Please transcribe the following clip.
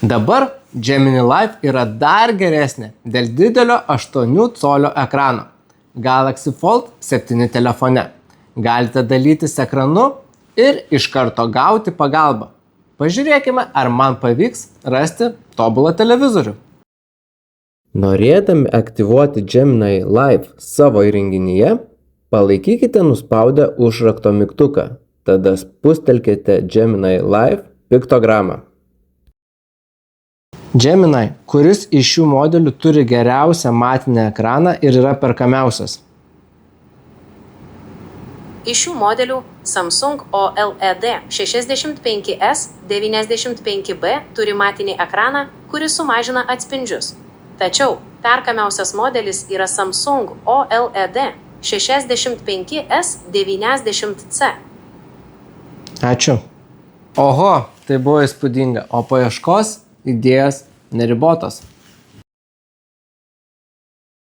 Dabar Gemini Live yra dar geresnė dėl didelio 8 colio ekrano Galaxy Fold 7 telefone. Galite dalytis ekranu ir iš karto gauti pagalbą. Pažiūrėkime, ar man pavyks rasti tobulą televizorių. Norėdami aktyvuoti Gemini Live savo įrenginyje, palaikykite nuspaudę užrakto mygtuką. Tada spustelkite Gemini Live piktogramą. Gemini, kuris iš šių modelių turi geriausią matinę ekraną ir yra perkamiausias? Iš šių modelių Samsung OLED 65S 95B turi matinį ekraną, kuris sumažina atspindžius. Tačiau perkamiausias modelis yra Samsung OLED 65S 90C. Ačiū. Oho, tai buvo įspūdinga, o paieškos idėjos neribotos.